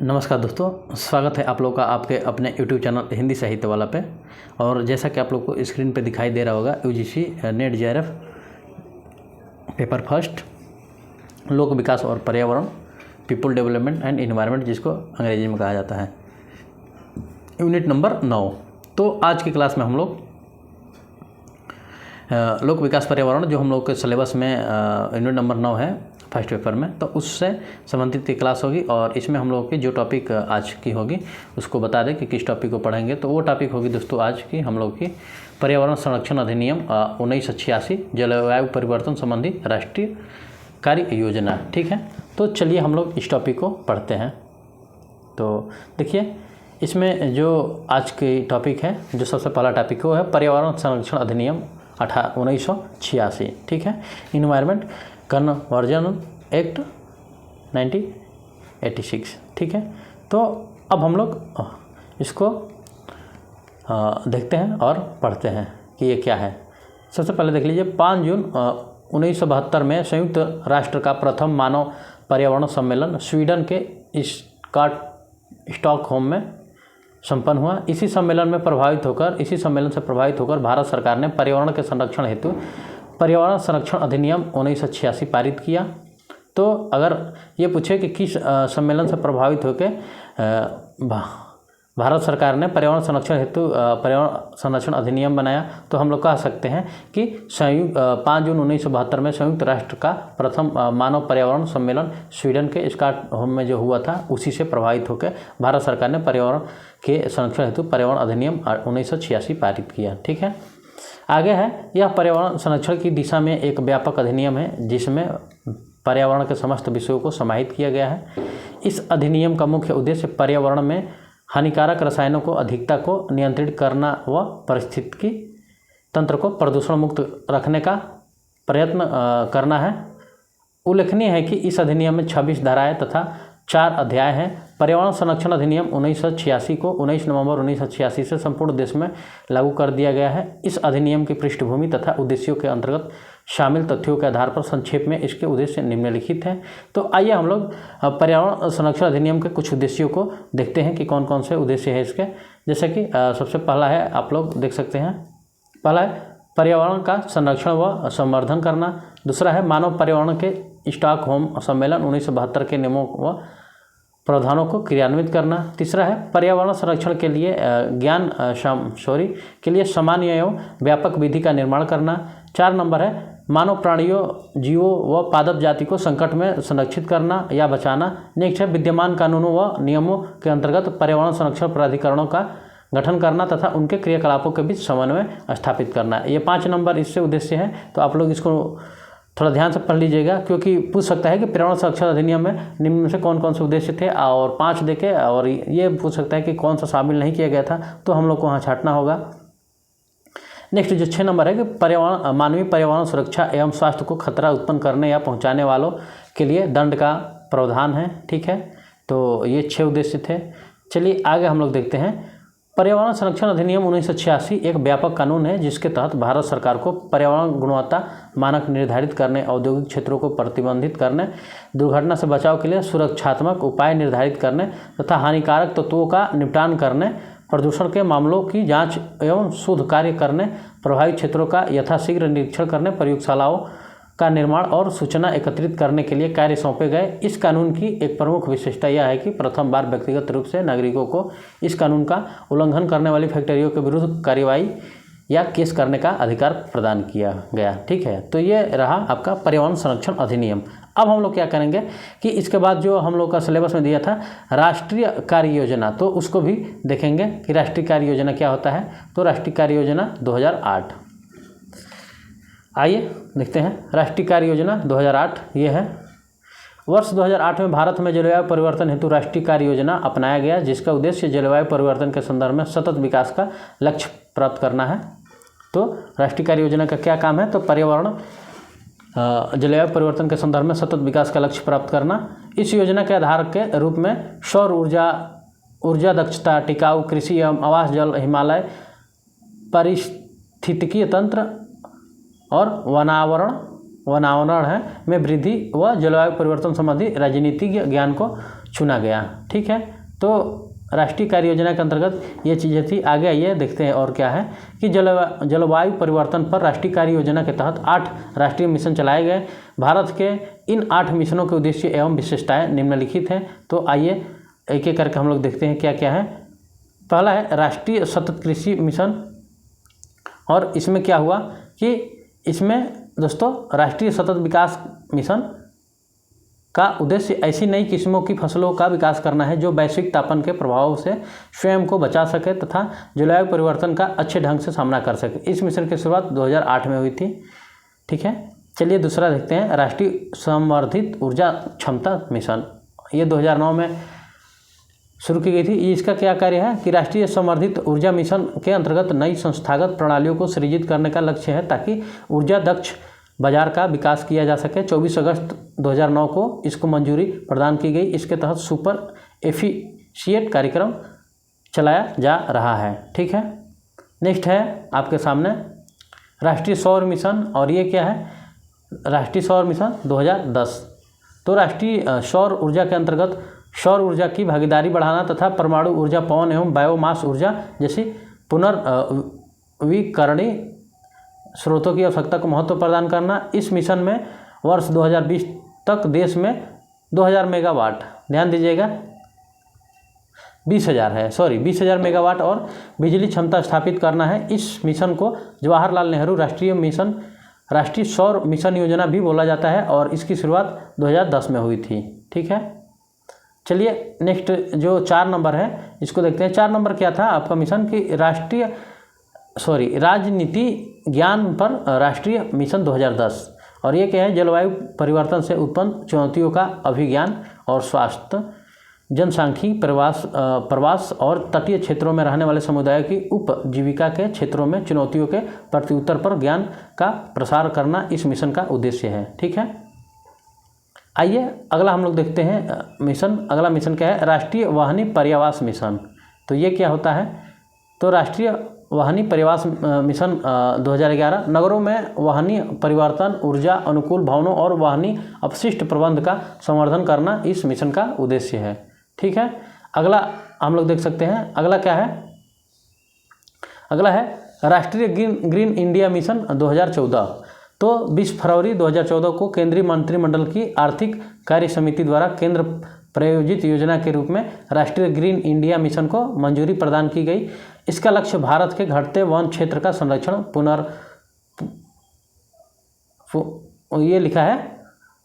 नमस्कार दोस्तों, स्वागत है आप लोग का आपके अपने YouTube चैनल हिंदी साहित्य वाला पे। और जैसा कि आप लोग को स्क्रीन पे दिखाई दे रहा होगा, UGC net JRF paper first लोक विकास और पर्यावरण, पीपल डेवलपमेंट एंड इन्वायरमेंट, जिसको अंग्रेजी में कहा जाता है, यूनिट नंबर 9। तो आज की क्लास में हम लोग लोक विकास पर्यावरण, जो हम लोग के सिलेबस में यूनिट नंबर 9 है फर्स्ट पेपर में, तो उससे संबंधित की क्लास होगी। और इसमें हम लोग की जो टॉपिक आज की होगी उसको बता दें कि किस टॉपिक को पढ़ेंगे। तो वो टॉपिक होगी दोस्तों आज की हम लोग की पर्यावरण संरक्षण अधिनियम 1986, जलवायु परिवर्तन संबंधी राष्ट्रीय कार्य योजना। ठीक है, तो चलिए हम लोग इस टॉपिक को पढ़ते हैं। तो देखिए, इसमें जो आज की टॉपिक है, जो सबसे पहला टॉपिक वो है पर्यावरण संरक्षण अधिनियम 1986। ठीक है, इन्वायरमेंट कन्वर्जन एक्ट 1986। ठीक है, तो अब हम लोग इसको देखते हैं और पढ़ते हैं कि ये क्या है। सबसे पहले देख लीजिए, 5 जून 1972 में संयुक्त राष्ट्र का प्रथम मानव पर्यावरण सम्मेलन स्वीडन के स्टॉकहोम में संपन्न हुआ। इसी सम्मेलन से प्रभावित होकर भारत सरकार ने पर्यावरण के संरक्षण हेतु पर्यावरण संरक्षण अधिनियम 1986 पारित किया। तो अगर ये पूछे कि किस सम्मेलन से प्रभावित होकर भारत सरकार ने पर्यावरण संरक्षण हेतु पर्यावरण संरक्षण अधिनियम बनाया, तो हम लोग कह सकते हैं कि 5 जून 1972 में संयुक्त राष्ट्र का प्रथम मानव पर्यावरण सम्मेलन स्वीडन के स्टॉकहोम में जो हुआ था, उसी से प्रभावित होकर भारत सरकार ने पर्यावरण के संरक्षण हेतु पर्यावरण अधिनियम 1986 पारित किया। ठीक है, आगे है, यह पर्यावरण संरक्षण की दिशा में एक व्यापक अधिनियम है जिसमें पर्यावरण के समस्त विषयों को समाहित किया गया है। इस अधिनियम का मुख्य उद्देश्य पर्यावरण में हानिकारक रसायनों को अधिकता को नियंत्रित करना व पारिस्थितिकी तंत्र को प्रदूषण मुक्त रखने का प्रयत्न करना है। उल्लेखनीय है कि इस अधिनियम में 26 धाराएं तथा 4 अध्याय हैं। पर्यावरण संरक्षण अधिनियम 1986 को 19 नवंबर 1986 से संपूर्ण देश में लागू कर दिया गया है। इस अधिनियम की पृष्ठभूमि तथा उद्देश्यों के अंतर्गत शामिल तथ्यों के आधार पर संक्षेप में इसके उद्देश्य निम्नलिखित हैं। तो आइए हम लोग पर्यावरण संरक्षण अधिनियम के कुछ उद्देश्यों को देखते हैं कि कौन कौन से उद्देश्य है इसके। जैसे कि सबसे पहला है, आप लोग देख सकते हैं, पहला है पर्यावरण का संरक्षण व संवर्धन करना। दूसरा है मानव पर्यावरण के स्टॉकहोम सम्मेलन 1972 के नियमों व प्रावधानों को क्रियान्वित करना। तीसरा है पर्यावरण संरक्षण के लिए के लिए सामान्य एवं व्यापक विधि का निर्माण करना। 4 नंबर है मानव प्राणियों, जीवों व पादप जाति को संकट में संरक्षित करना या बचाना। नेक्स्ट है विद्यमान कानूनों व नियमों के अंतर्गत पर्यावरण संरक्षण प्राधिकरणों का गठन करना तथा उनके क्रियाकलापों के बीच समन्वय स्थापित करना। ये 5 नंबर इससे उद्देश्य है। तो आप लोग इसको थोड़ा ध्यान से पढ़ लीजिएगा, क्योंकि पूछ सकता है कि पर्यावरण संरक्षण अधिनियम में निम्न में से कौन कौन से उद्देश्य थे, और 5 देखे, और ये पूछ सकता है कि कौन सा शामिल नहीं किया गया था, तो हम लोग को वहाँ छांटना होगा। नेक्स्ट जो 6 नंबर है कि पर्यावरण मानवीय पर्यावरण सुरक्षा एवं स्वास्थ्य को खतरा उत्पन्न करने या पहुँचाने वालों के लिए दंड का प्रावधान है। ठीक है, तो ये 6 उद्देश्य थे। चलिए आगे हम लोग देखते हैं। पर्यावरण संरक्षण अधिनियम 1986 एक व्यापक कानून है जिसके तहत भारत सरकार को पर्यावरण गुणवत्ता मानक निर्धारित करने, औद्योगिक क्षेत्रों को प्रतिबंधित करने, दुर्घटना से बचाव के लिए सुरक्षात्मक उपाय निर्धारित करने तथा हानिकारक तत्वों का निपटान करने, प्रदूषण के मामलों की जांच एवं शोध कार्य करने, प्रभावित क्षेत्रों का यथाशीघ्र निरीक्षण करने, प्रयोगशालाओं का निर्माण और सूचना एकत्रित करने के लिए कार्य सौंपे गए। इस कानून की एक प्रमुख विशेषता यह है कि प्रथम बार व्यक्तिगत रूप से नागरिकों को इस कानून का उल्लंघन करने वाली फैक्ट्रियों के विरुद्ध कार्रवाई या केस करने का अधिकार प्रदान किया गया। ठीक है, तो ये रहा आपका पर्यावरण संरक्षण अधिनियम। अब हम लोग क्या करेंगे कि इसके बाद जो हम लोग का सिलेबस में दिया था राष्ट्रीय कार्य योजना, तो उसको भी देखेंगे कि राष्ट्रीय कार्य योजना क्या होता है। तो राष्ट्रीय कार्य योजना 2008, आइए देखते हैं। राष्ट्रीय कार्य योजना 2008 ये है। वर्ष 2008 में भारत में जलवायु परिवर्तन हेतु राष्ट्रीय कार्य योजना अपनाया गया, जिसका उद्देश्य जलवायु परिवर्तन के संदर्भ में सतत विकास का लक्ष्य प्राप्त करना है। तो राष्ट्रीय कार्य योजना का क्या काम है, तो पर्यावरण जलवायु परिवर्तन के संदर्भ में सतत विकास का लक्ष्य प्राप्त करना। इस योजना के आधार के रूप में सौर ऊर्जा दक्षता, टिकाऊ कृषि एवं आवास जल, हिमालय पारिस्थितिकीय तंत्र और वनावरण वनावरण है में वृद्धि व जलवायु परिवर्तन संबंधी राजनीतिक ज्ञान को चुना गया। ठीक है, तो राष्ट्रीय कार्य योजना के अंतर्गत ये चीज़ें थी। आगे आइए देखते हैं और क्या है कि जलवायु परिवर्तन पर राष्ट्रीय कार्य योजना के तहत 8 राष्ट्रीय मिशन चलाए गए। भारत के इन 8 मिशनों के उद्देश्य एवं विशेषताएं निम्नलिखित हैं। तो आइए एक एक करके हम लोग देखते हैं क्या क्या है। पहला है राष्ट्रीय सतत कृषि मिशन, और इसमें क्या हुआ कि इसमें दोस्तों राष्ट्रीय सतत विकास मिशन का उद्देश्य ऐसी नई किस्मों की फसलों का विकास करना है जो वैश्विक तापमान के प्रभावों से स्वयं को बचा सके तथा जलवायु परिवर्तन का अच्छे ढंग से सामना कर सके। इस मिशन की शुरुआत 2008 में हुई थी। ठीक है, चलिए दूसरा देखते हैं राष्ट्रीय संवर्धित ऊर्जा क्षमता मिशन। ये 2009 में शुरू की गई थी। इसका क्या कार्य है कि राष्ट्रीय संवर्धित ऊर्जा मिशन के अंतर्गत नई संस्थागत प्रणालियों को सृजित करने का लक्ष्य है ताकि ऊर्जा दक्ष बाजार का विकास किया जा सके। 24 अगस्त 2009 को इसको मंजूरी प्रदान की गई। इसके तहत सुपर एफिशिएंट कार्यक्रम चलाया जा रहा है। ठीक है, नेक्स्ट है आपके सामने राष्ट्रीय सौर मिशन, और ये क्या है राष्ट्रीय सौर मिशन 2010। तो राष्ट्रीय सौर ऊर्जा के अंतर्गत सौर ऊर्जा की भागीदारी बढ़ाना तथा परमाणु ऊर्जा, पवन एवं बायोमास ऊर्जा जैसी पुनर्नवीकरणीय स्रोतों की आवश्यकता को महत्व प्रदान करना। इस मिशन में वर्ष 2020 तक देश में 2000 मेगावाट, ध्यान दीजिएगा 20,000 मेगावाट और बिजली क्षमता स्थापित करना है। इस मिशन को जवाहरलाल नेहरू राष्ट्रीय सौर मिशन योजना भी बोला जाता है और इसकी शुरुआत 2010 में हुई थी। ठीक है, चलिए नेक्स्ट जो 4 नंबर है इसको देखते हैं। 4 नंबर क्या था आपका मिशन की राजनीति ज्ञान पर राष्ट्रीय मिशन 2010, और ये क्या है जलवायु परिवर्तन से उत्पन्न चुनौतियों का अभिज्ञान और स्वास्थ्य, जनसांख्यिकी, प्रवास और तटीय क्षेत्रों में रहने वाले समुदायों की उपजीविका के क्षेत्रों में चुनौतियों के प्रत्युत्तर पर ज्ञान का प्रसार करना इस मिशन का उद्देश्य है। ठीक है, आइए अगला हम लोग देखते हैं मिशन। अगला मिशन क्या है राष्ट्रीय वाहनी पर्यावास मिशन। तो ये क्या होता है तो राष्ट्रीय वाहनी पर्यावास मिशन 2011 नगरों में वाहनी परिवर्तन, ऊर्जा अनुकूल भवनों और वाहनी अपशिष्ट प्रबंध का संवर्धन करना इस मिशन का उद्देश्य है। ठीक है, अगला हम लोग देख सकते हैं। अगला क्या है, अगला है राष्ट्रीय ग्रीन इंडिया मिशन 2014। तो 20 फरवरी 2014 को केंद्रीय मंत्रिमंडल की आर्थिक कार्य समिति द्वारा केंद्र प्रायोजित योजना के रूप में राष्ट्रीय ग्रीन इंडिया मिशन को मंजूरी प्रदान की गई। इसका लक्ष्य भारत के घटते वन क्षेत्र का संरक्षण, ये लिखा है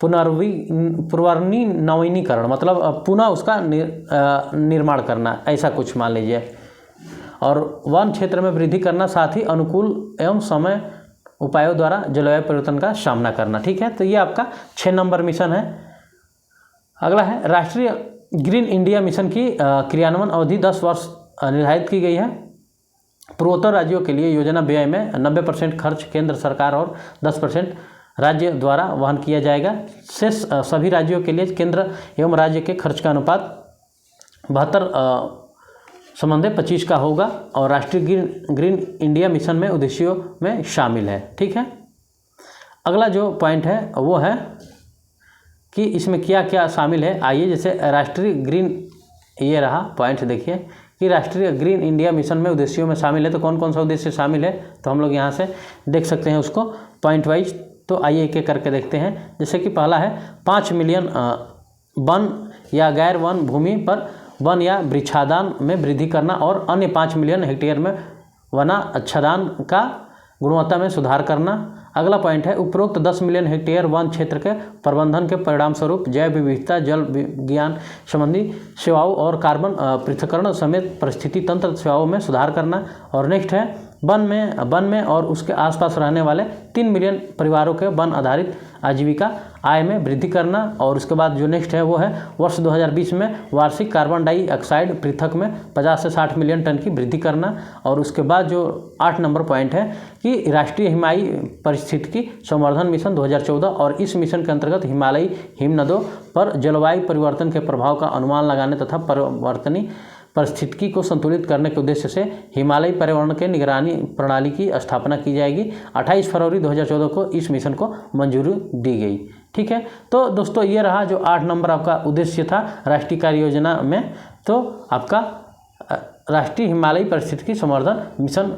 पुनर्नवीनीकरण, मतलब पुनः उसका निर्माण करना, ऐसा कुछ मान लीजिए, और वन क्षेत्र में वृद्धि करना, साथ ही अनुकूल एवं समय उपायों द्वारा जलवायु परिवर्तन का सामना करना। ठीक है, तो ये आपका 6 नंबर मिशन है। अगला है राष्ट्रीय ग्रीन इंडिया मिशन की क्रियान्वयन अवधि 10 वर्ष निर्धारित की गई है। पूर्वोत्तर राज्यों के लिए योजना व्यय में 90% खर्च केंद्र सरकार और 10% राज्य द्वारा वहन किया जाएगा। शेष सभी राज्यों के लिए केंद्र एवं राज्य के खर्च का अनुपात 72:25 का होगा और राष्ट्रीय ग्रीन इंडिया मिशन में उद्देश्यों में शामिल है। ठीक है, अगला जो पॉइंट है वो है कि इसमें क्या क्या शामिल है। आइए जैसे राष्ट्रीय ग्रीन, ये रहा पॉइंट, देखिए कि राष्ट्रीय ग्रीन इंडिया मिशन में उद्देश्यों में शामिल है। तो कौन कौन सा उद्देश्य शामिल है तो हम लोग यहाँ से देख सकते हैं उसको पॉइंट वाइज। तो आइए एक एक करके देखते हैं। जैसे कि पहला है 5 मिलियन वन या गैर वन भूमि पर वन या वृक्षादान में वृद्धि करना और अन्य 5 मिलियन हेक्टेयर में वनाच्छादन का गुणवत्ता में सुधार करना। अगला पॉइंट है उपरोक्त 10 मिलियन हेक्टेयर वन क्षेत्र के प्रबंधन के परिणाम स्वरूप जैव विविधता, जल विज्ञान संबंधी सेवाओं और कार्बन पृथक्करण समेत परिस्थिति तंत्र सेवाओं में सुधार करना। और नेक्स्ट है वन में और उसके आसपास रहने वाले 3 मिलियन परिवारों के वन आधारित आजीविका आय में वृद्धि करना। और उसके बाद जो नेक्स्ट है वो है वर्ष 2020 में वार्षिक कार्बन डाइऑक्साइड पृथक में 50 से 60 मिलियन टन की वृद्धि करना। और उसके बाद जो 8 नंबर पॉइंट है कि राष्ट्रीय हिमालयी पारिस्थितिकी संवर्धन मिशन 2014 और इस मिशन के अंतर्गत हिमालयी हिमनदों पर जलवायु परिवर्तन के प्रभाव का अनुमान लगाने तथा पारिस्थितिकी को संतुलित करने के उद्देश्य से हिमालयी पर्यावरण के निगरानी प्रणाली की स्थापना की जाएगी। 28 फरवरी 2014 को इस मिशन को मंजूरी दी गई। ठीक है, तो दोस्तों ये रहा जो 8 नंबर आपका उद्देश्य था राष्ट्रीय कार्य योजना में, तो आपका राष्ट्रीय हिमालयी पारिस्थितिकी संवर्धन मिशन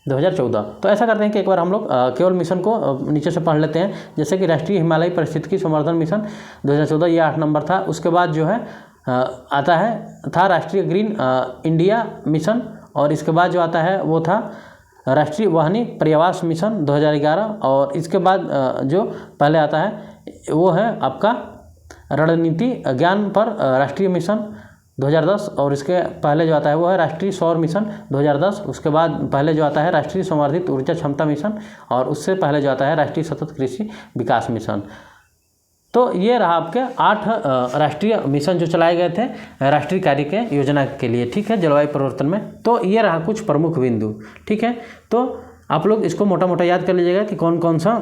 2014। तो ऐसा करते हैं कि एक बार हम लोग केवल मिशन को नीचे से पढ़ लेते हैं। जैसे कि राष्ट्रीय हिमालयी पारिस्थितिकी संवर्धन मिशन 2014 ये 8 नंबर था। उसके बाद जो है आता है था राष्ट्रीय ग्रीन इंडिया मिशन, और इसके बाद जो आता है वो था राष्ट्रीय वहनी पर्यावास मिशन 2011, और इसके बाद जो पहले आता है वो है आपका रणनीति ज्ञान पर राष्ट्रीय मिशन 2010, और इसके पहले जो आता है वो है राष्ट्रीय सौर मिशन 2010। उसके बाद पहले जो आता है राष्ट्रीय संवर्धित ऊर्जा क्षमता मिशन, और उससे पहले जो आता है राष्ट्रीय सतत कृषि विकास मिशन। तो ये रहा आपके 8 राष्ट्रीय मिशन जो चलाए गए थे राष्ट्रीय कार्य के योजना के लिए। ठीक है, जलवायु परिवर्तन में। तो ये रहा कुछ प्रमुख बिंदु। ठीक है, तो आप लोग इसको मोटा मोटा याद कर लीजिएगा कि कौन कौन सा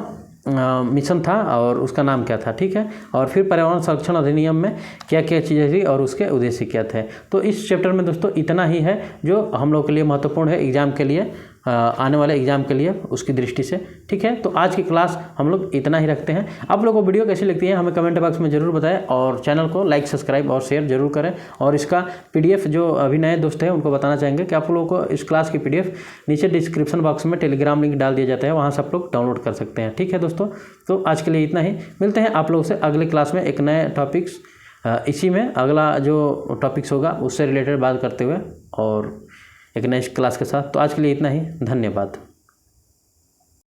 मिशन था और उसका नाम क्या था। ठीक है, और फिर पर्यावरण संरक्षण अधिनियम में क्या क्या चीज़ें थी और उसके उद्देश्य क्या थे। तो इस चैप्टर में दोस्तों इतना ही है जो हम लोग के लिए महत्वपूर्ण है एग्जाम के लिए, आने वाले एग्जाम के लिए उसकी दृष्टि से। ठीक है, तो आज की क्लास हम लोग इतना ही रखते हैं। आप लोगों को वीडियो कैसी लगती है हमें कमेंट बॉक्स में ज़रूर बताएं, और चैनल को लाइक सब्सक्राइब और शेयर जरूर करें। और इसका PDF जो अभी नए दोस्त हैं उनको बताना चाहेंगे कि आप लोगों को इस क्लास की PDF नीचे डिस्क्रिप्शन बॉक्स में टेलीग्राम लिंक डाल दिया जाता है, वहाँ से आप लोग डाउनलोड कर सकते हैं। ठीक है दोस्तों, तो आज के लिए इतना ही। मिलते हैं आप लोगों से अगले क्लास में एक नए टॉपिक्स, इसी में अगला जो टॉपिक्स होगा उससे रिलेटेड बात करते हुए और एक नई क्लास के साथ। तो आज के लिए इतना ही, धन्यवाद।